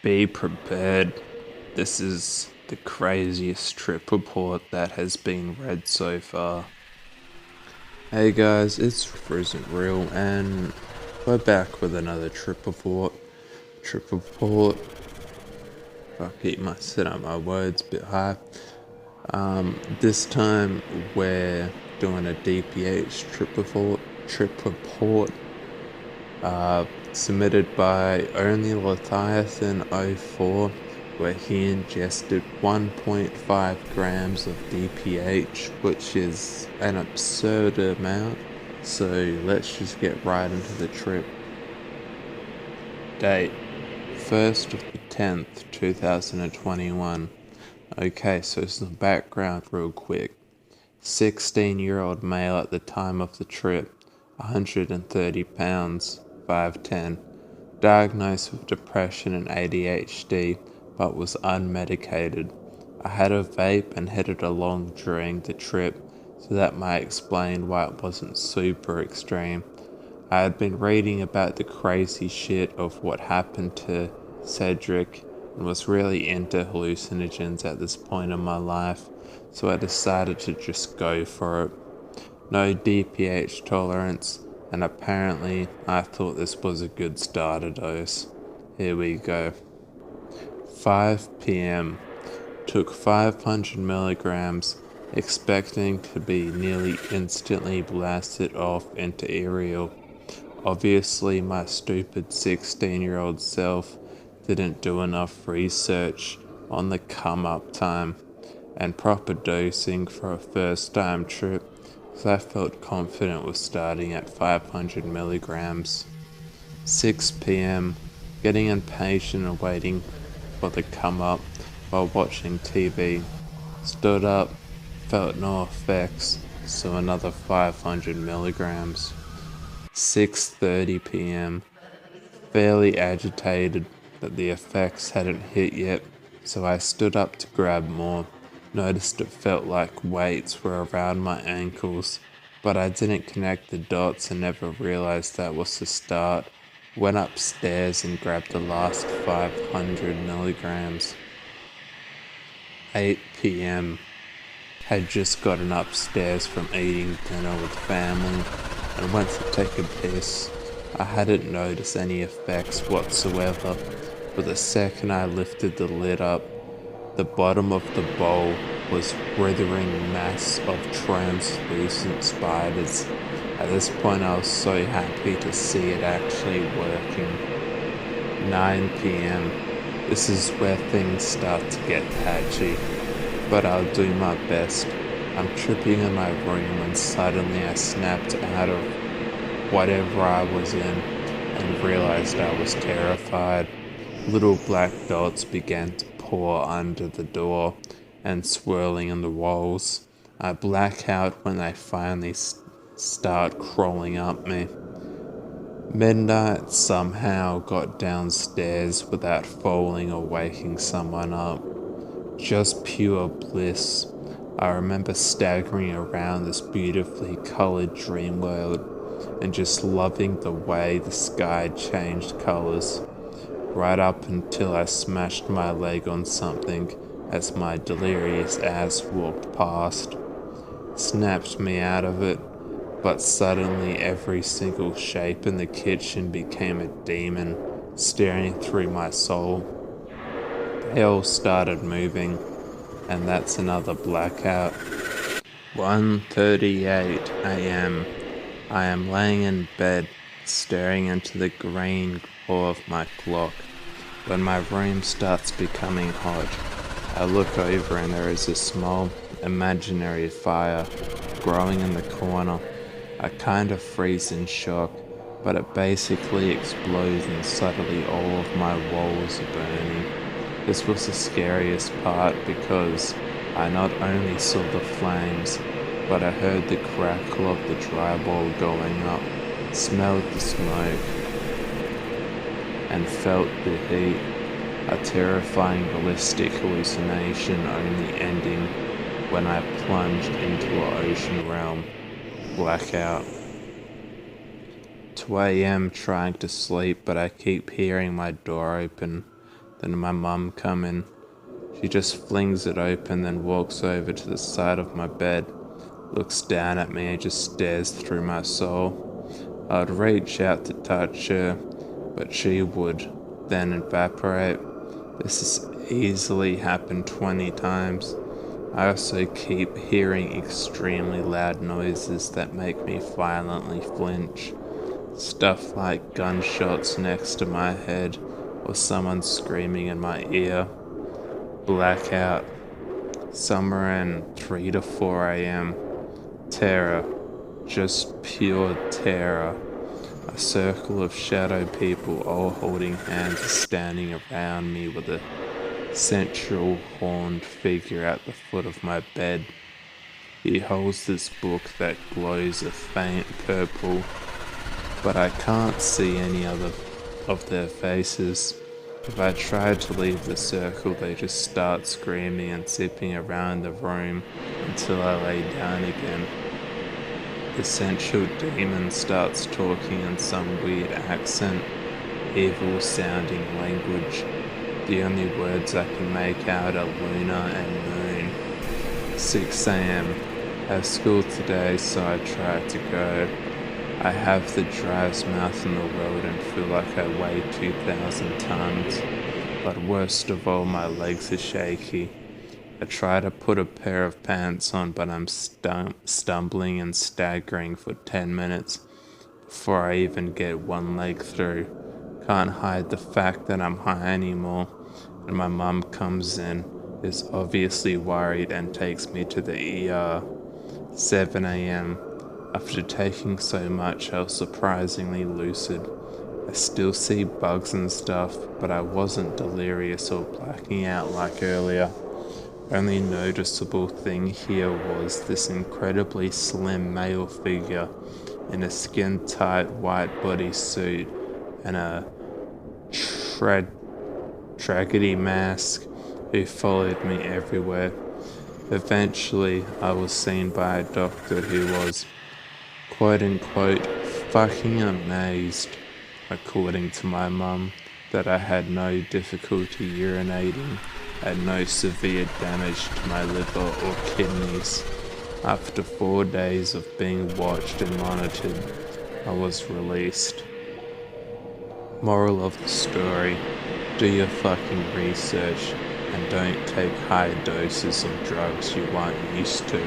Be prepared. This is the craziest trip report that has been read so far. Hey guys, it's Reefr isn't real, and we're back with another trip report. Trip report. I keep my words a bit high. This time we're doing a DPH trip report. Submitted by Only Leviathan04, where he ingested 1.5 grams of DPH, which is an absurd amount. So let's just get right into the trip. Date 1st of the 10th, 2021. Okay, so some background real quick. 16-year-old male at the time of the trip, 130 pounds, 5'10", diagnosed with depression and ADHD, but was unmedicated. I had a vape and headed along during the trip, so that might explain why it wasn't super extreme. I had been reading about the crazy shit of what happened to Cedric and was really into hallucinogens at this point in my life, so I decided to just go for it. No DPH tolerance, and apparently I thought this was a good starter dose. Here we go. 5 p.m. Took 500 milligrams, expecting to be nearly instantly blasted off into aerial. Obviously my stupid 16-year-old self didn't do enough research on the come-up time and proper dosing for a first-time trip, so I felt confident with starting at 500 milligrams. 6 p.m. Getting impatient and waiting for the come-up while watching TV. Stood up, felt no effects, so another 500 milligrams. 6:30 p.m. Fairly agitated that the effects hadn't hit yet, so I stood up to grab more. Noticed it felt like weights were around my ankles, but I didn't connect the dots and never realized that was the start. Went upstairs and grabbed the last 500 milligrams. 8 p.m. Had just gotten upstairs from eating dinner with family and went to take a piss. I hadn't noticed any effects whatsoever, but the second I lifted the lid up, the bottom of the bowl was writhing mass of translucent spiders. At this point I was so happy to see it actually working. 9 p.m. This is where things start to get patchy, but I'll do my best. I'm tripping in my room when suddenly I snapped out of whatever I was in and realized I was terrified. Little black dots began to pour under the door and swirling in the walls. I black out when they finally start crawling up me. Midnight somehow got downstairs without falling or waking someone up. Just pure bliss. I remember staggering around this beautifully colored dream world and just loving the way the sky changed colors, right up until I smashed my leg on something as my delirious ass walked past. Snapped me out of it, but suddenly every single shape in the kitchen became a demon staring through my soul. They all started moving, and that's another blackout. 1:38 a.m. I am laying in bed, staring into the green glow of my clock, when my room starts becoming hot. I look over and there is a small, imaginary fire growing in the corner. I kind of freeze in shock, but it basically explodes and suddenly all of my walls are burning. This was the scariest part because I not only saw the flames, but I heard the crackle of the drywall going up, smelled the smoke, and felt the heat. A terrifying ballistic hallucination only ending when I plunged into an ocean realm. Blackout. 2 a.m. trying to sleep, but I keep hearing my door open. Then my mum come in. She just flings it open, then walks over to the side of my bed, looks down at me and just stares through my soul. I'd reach out to touch her, but she would then evaporate. This has easily happened 20 times. I also keep hearing extremely loud noises that make me violently flinch. Stuff like gunshots next to my head or someone screaming in my ear. Blackout. Somewhere in 3 to 4 a.m. Terror. Just pure terror. A circle of shadow people all holding hands standing around me with a central horned figure at the foot of my bed. He holds this book that glows a faint purple, but I can't see any other of their faces. If I try to leave the circle, they just start screaming and zipping around the room until I lay down again. The central demon starts talking in some weird accent, evil sounding language. The only words I can make out are Luna and Moon. 6 a.m. Have school today, so I try to go. I have the driest mouth in the world and feel like I weigh 2,000 tons. But worst of all, my legs are shaky. I try to put a pair of pants on, but I'm stumbling and staggering for 10 minutes before I even get one leg through. Can't hide the fact that I'm high anymore, and my mum comes in, is obviously worried and takes me to the ER. 7 a.m. After taking so much, I was surprisingly lucid. I still see bugs and stuff, but I wasn't delirious or blacking out like earlier. Only noticeable thing here was this incredibly slim male figure in a skin-tight white bodysuit and a tragedy mask who followed me everywhere. Eventually, I was seen by a doctor who was, quote-unquote, fucking amazed, according to my mum, that I had no difficulty urinating, had no severe damage to my liver or kidneys. After 4 days of being watched and monitored, I was released. Moral of the story, do your fucking research and don't take high doses of drugs you aren't used to.